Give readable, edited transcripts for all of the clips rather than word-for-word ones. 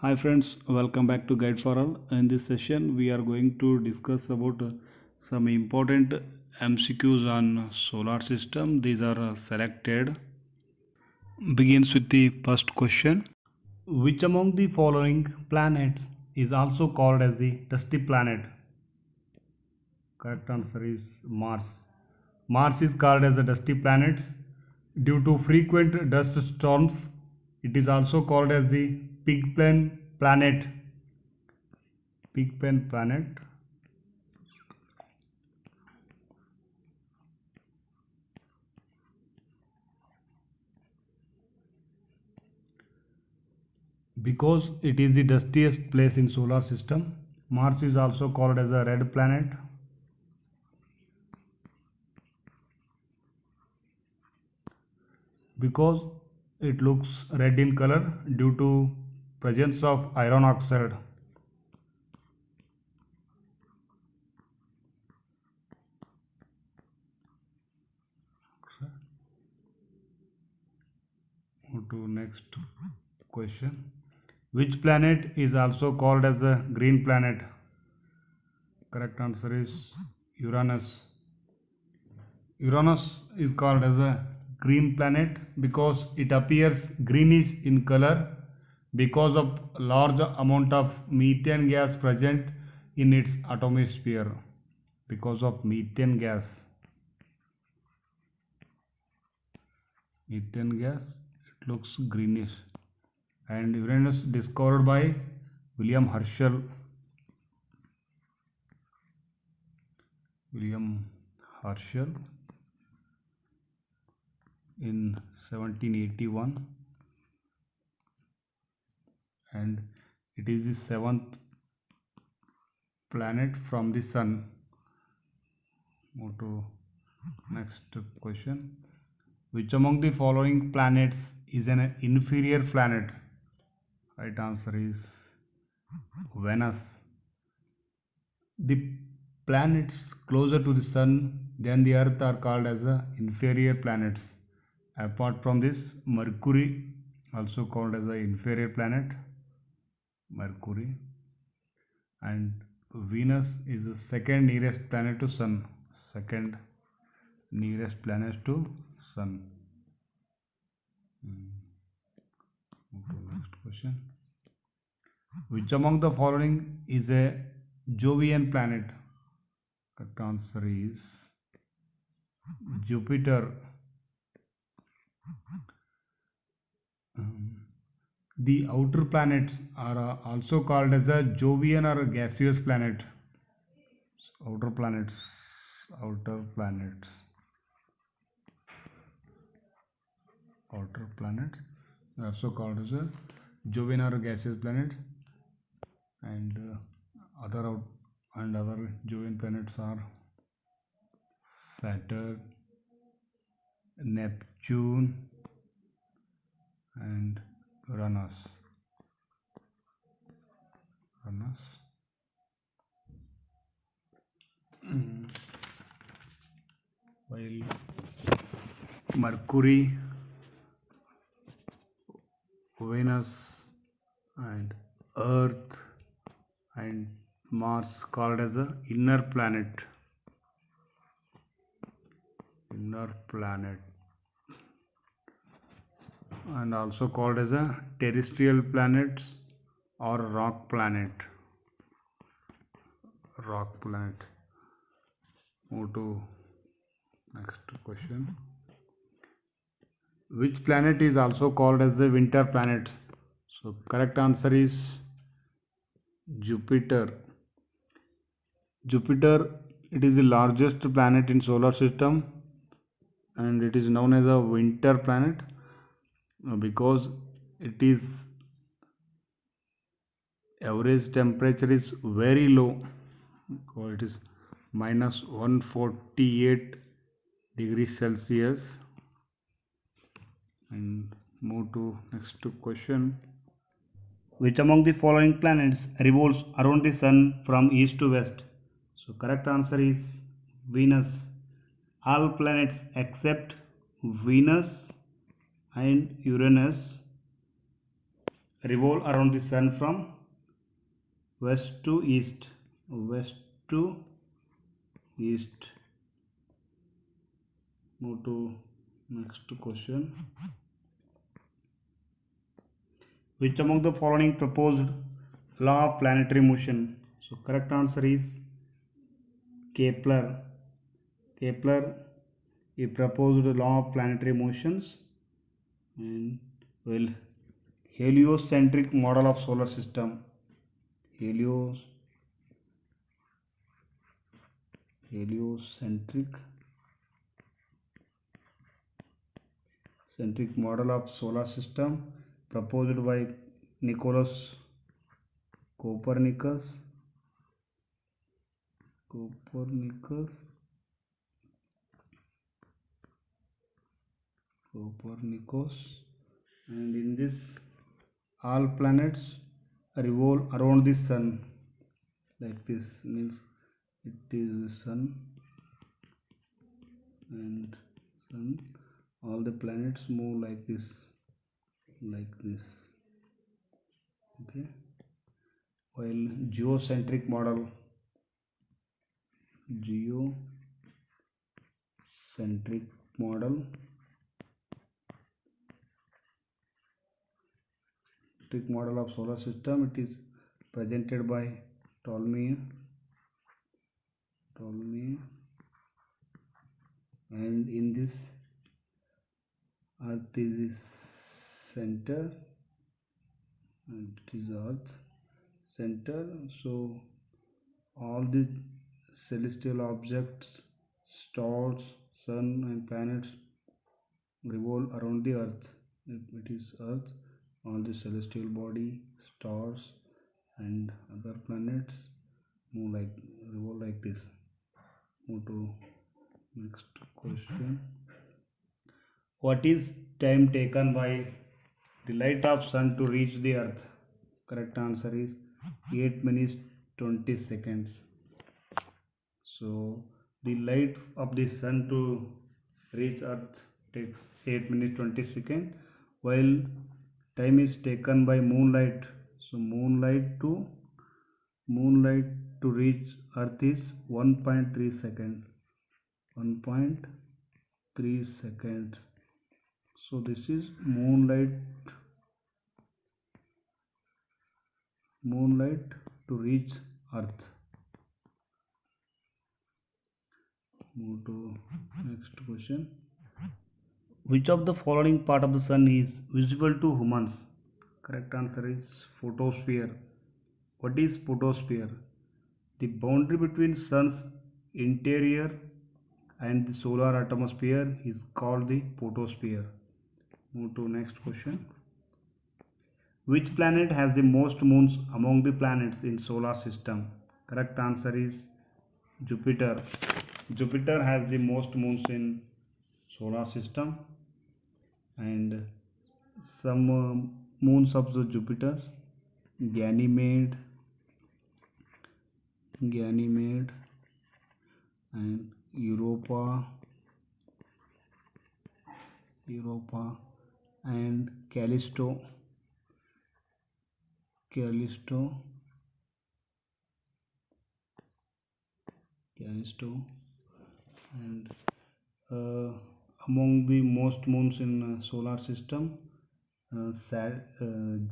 Hi friends, welcome back to Guide for All. In this session, we are going to discuss about some important MCQs on solar system. These are selected. Begins with the first question. Which among the following planets is also called as the dusty planet? Correct answer is Mars. Mars is called as a dusty planet due to frequent dust storms. It is also called as the Pigpen planet. Pigpen planet. Because it is the dustiest place in solar system. Mars is also called as a red planet. Because it looks red in color due to presence of iron oxide. Move to next question. Which planet is also called as the green planet? Correct answer is Uranus. Uranus is called as a green planet because it appears greenish in color because of large amount of methane gas present in its atmosphere. Because of methane gas. Methane gas, it looks greenish. And Uranus discovered by William Herschel. William Herschel in 1781, and it is the seventh planet from the sun. Move to next question. Which among the following planets is an inferior planet? Right answer is Venus. The planets closer to the sun than the earth are called as inferior planets. Apart from this, Mercury, also called as an inferior planet, Mercury, and Venus is the second nearest planet to sun. Second nearest planet to sun. Next question. Which among the following is a Jovian planet? Correct answer is Jupiter. The outer planets are also called as a Jovian or a gaseous planet. Outer planets. Outer planets are also called as a Jovian or a gaseous planet, and other Jovian planets are Saturn, Neptune, and Uranus. While Mercury, Venus, and Earth, and Mars called as a inner planet. And also called as a terrestrial planets or rock planet. Move to next question. Which planet is also called as the winter planet? So correct answer is Jupiter. Jupiter, it is the largest planet in solar system, and it is known as a winter planet because it is average temperature is very low. It is minus 148 degrees Celsius. And move to next question. Which among the following planets revolves around the sun from east to west? So correct answer is Venus. All planets except Venus and Uranus revolve around the sun from west to east. West to east. Move to next question. Which among the following proposed law of planetary motion? So correct answer is Kepler. Kepler, he proposed the law of planetary motions. And well, heliocentric model of solar system. Heliocentric model of solar system proposed by Nicolaus Copernicus. And in this, all planets revolve around the sun. Like this means it is the sun, and all the planets move like this. Okay. While geocentric model of solar system, it is presented by Ptolemy, and in this, Earth is the center, and it is Earth center. So all the celestial objects, stars, sun and planets revolve around the Earth. If it is Earth, all the celestial body, stars and other planets revolve like this. Move to next question. What is time taken by the light of sun to reach the Earth? Correct answer is 8 minutes 20 seconds. So the light of the sun to reach Earth takes 8 minutes 20 seconds, while time is taken by moonlight. So moonlight to reach Earth is 1.3 seconds. 1.3 seconds. So this is moonlight to reach Earth. Move to next question. Which of the following part of the sun is visible to humans? Correct answer is photosphere. What is photosphere? The boundary between sun's interior and the solar atmosphere is called the photosphere. Move to next question. Which planet has the most moons among the planets in solar system? Correct answer is Jupiter. Jupiter has the most moons in solar system, and some moons of the Jupiter: Ganymede and Europa and Callisto and among the most moons in solar system, Saturn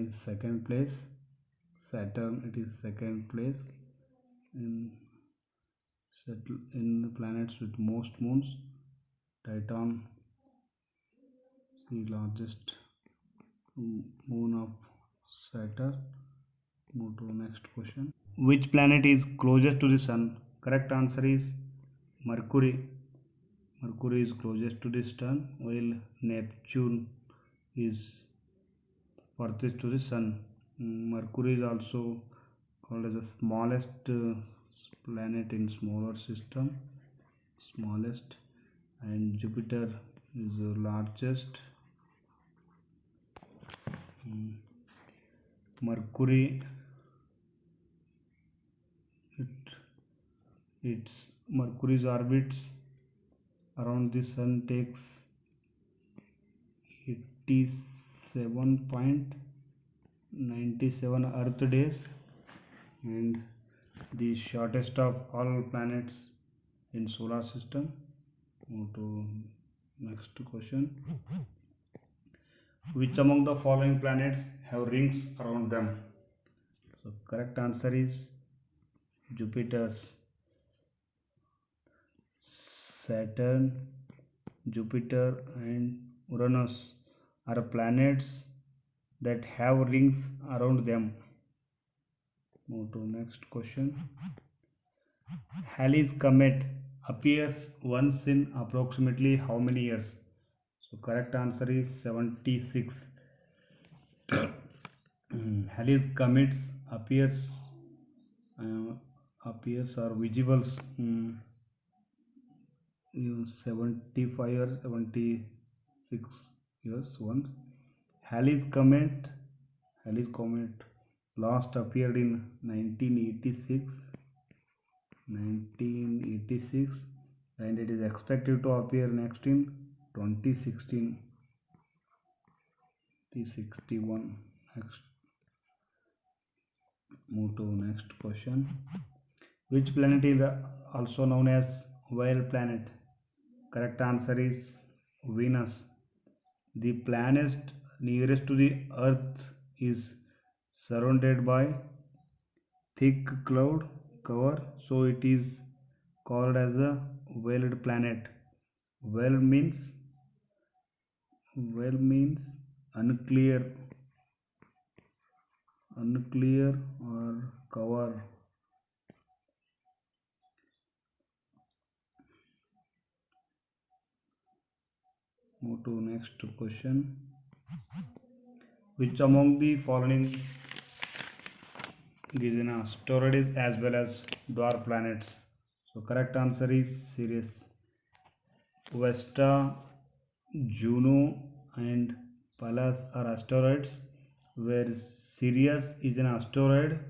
is second place. It is second place in the planets with most moons. Titan, the largest moon of Saturn. Move to next question. Which planet is closest to the sun? Correct answer is Mercury. Mercury is closest to the sun, while Neptune is furthest to the sun. Mercury is also called as the smallest planet in solar system, and Jupiter is the largest. Mercury, its Mercury's orbits around the sun takes 87 7.97 Earth days, and the shortest of all planets in solar system. Move to next question. Which among the following planets have rings around them? So correct answer is Jupiter, Saturn, Jupiter and Uranus are planets that have rings around them. Move to next question. Halley's Comet appears once in approximately how many years? So correct answer is 76. Halley's Comet appears or visible 75 or 76 years once. Halley's Comet last appeared in 1986, and it is expected to appear next in 2016. 2061. Next, move to next question. Which planet is also known as whale planet? Correct answer is Venus. The planet nearest to the Earth is surrounded by thick cloud cover, so it is called as a whaled planet. Whale means unclear or cover. Move to next question. Which among the following is an asteroid as well as dwarf planets? So correct answer is Sirius. Vesta, Juno and Pallas are asteroids, where Sirius is an asteroid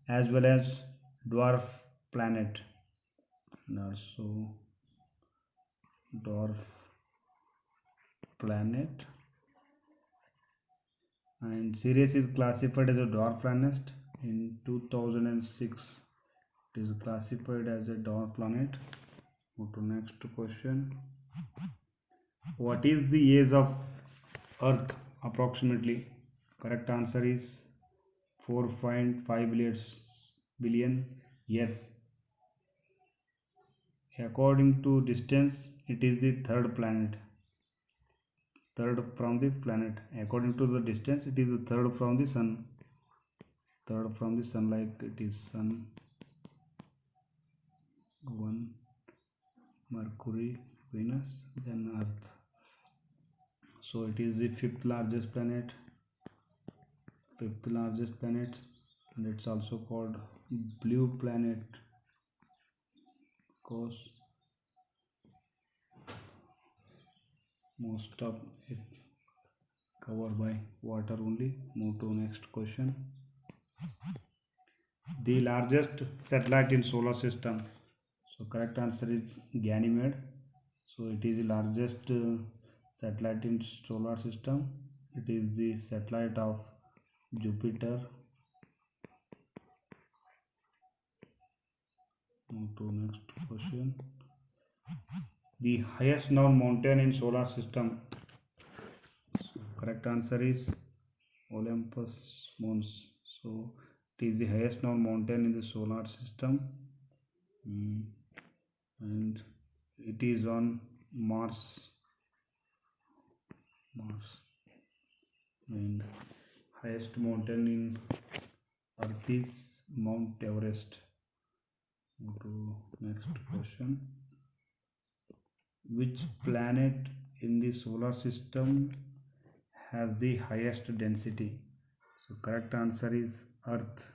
as well as dwarf planet, and also dwarf planet. And Sirius is classified as a dwarf planet in 2006. It is classified as a dwarf planet. Move to next question. What is the age of Earth approximately? Correct answer is 4.5 billion years. According to distance, it is the third from the planet. According to the distance, it is the third from the sun. Third from the sun, like it is Sun, 1, Mercury, Venus, then Earth. So it is the fifth largest planet, and it's also called blue planet because most of it covered by water only. Move to next question. The largest satellite in solar system. So correct answer is Ganymede. So it is the largest satellite in solar system. It is the satellite of Jupiter. Move to next question. The highest known mountain in solar system. So correct answer is Olympus Mons. So it is the highest known mountain in the solar system, and it is on Mars. And highest mountain in Earth is Mount Everest. Go to next question. Which planet in the solar system has the highest density? So correct answer is Earth.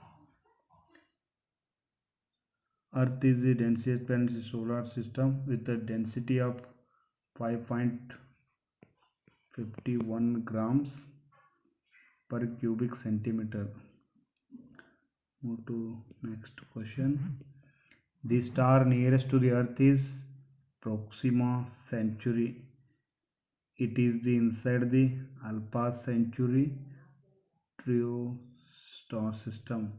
Earth is the densest planet in the solar system with a density of 5.51 grams per cubic centimeter. Move to next question. The star nearest to the Earth is Proxima Centauri. It is the inside the Alpha Centauri trio star system.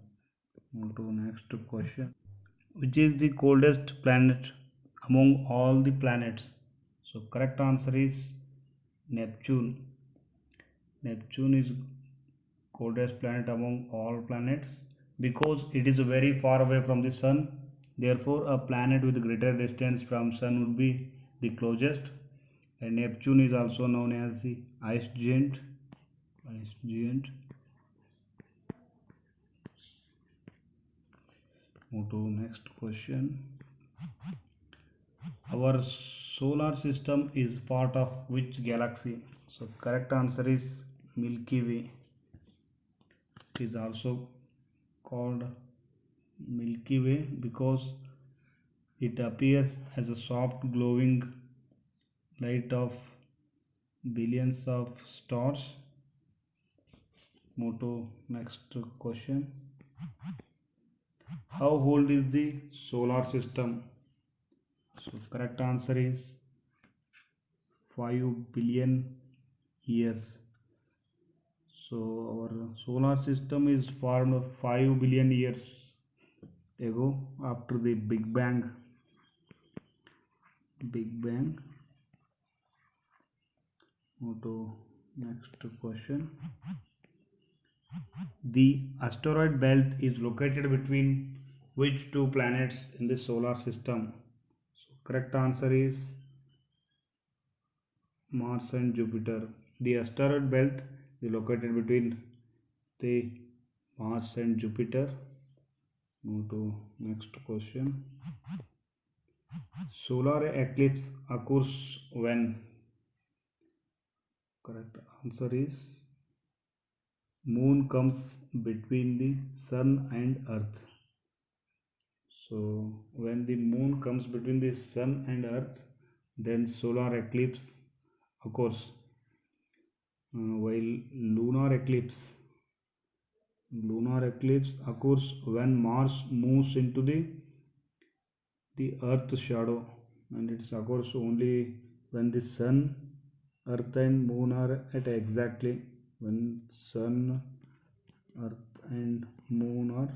Move to next question. Which is the coldest planet among all the planets? So correct answer is Neptune. Neptune is coldest planet among all planets because it is very far away from the sun. Therefore, a planet with greater distance from sun would be the closest. And Neptune is also known as the ice giant. Ice giant. Move to next question. Our solar system is part of which galaxy? So correct answer is Milky Way. It is also called Milky Way because it appears as a soft glowing light of billions of stars. Move to next question. How old is the solar system? So correct answer is 5 billion years. So our solar system is formed 5 billion years ago after the Big Bang. Move to next question. The asteroid belt is located between which two planets in the solar system? So correct answer is Mars and Jupiter. The asteroid belt is located between the Mars and Jupiter. Move to next question. Solar eclipse occurs when? Correct answer is moon comes between the sun and earth. So when the moon comes between the sun and earth, then solar eclipse occurs. While lunar eclipse occurs when Mars moves into the earth shadow, and it occurs only when the sun, earth and moon are at exactly when sun, earth and moon are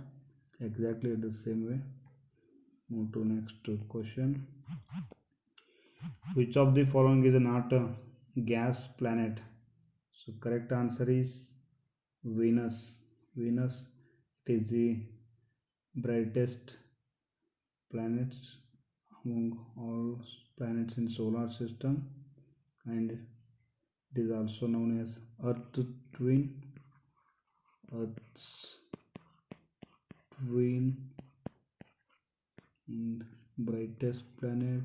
exactly at the same way. Move to next question. Which of the following is not a gas planet? So correct answer is Venus. Venus is the brightest planet among all planets in solar system, and it is also known as Earth's twin and brightest planet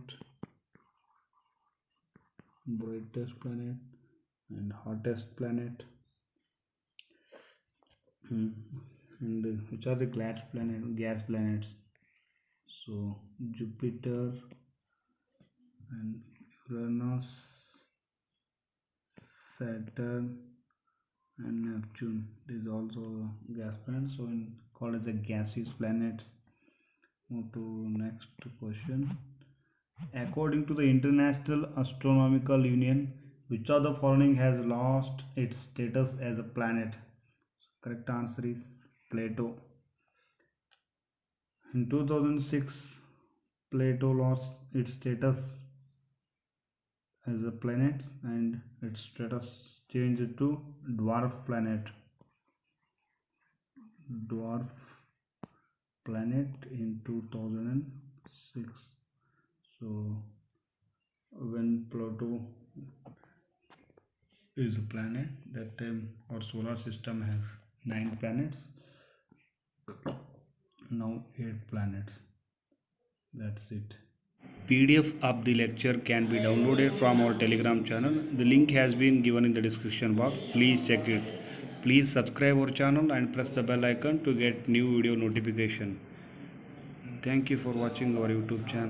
and hottest planet. And which are the gas planets? So Jupiter and Uranus, Saturn and Neptune. It is also a gas planet, so called as a gaseous planet. Move to next question. According to the International Astronomical Union, which of the following has lost its status as a planet? Correct answer is Plato. In 2006, Plato lost its status as a planet and its status changed to dwarf planet. In 2006. So when Plato is a planet, that time our solar system has 9 planets. Now 8 planets. That's it. PDF of the lecture can be downloaded from our Telegram channel. The link has been given in the description box. Please check it. Please subscribe our channel and press the bell icon to get new video notification. Thank you for watching our YouTube channel.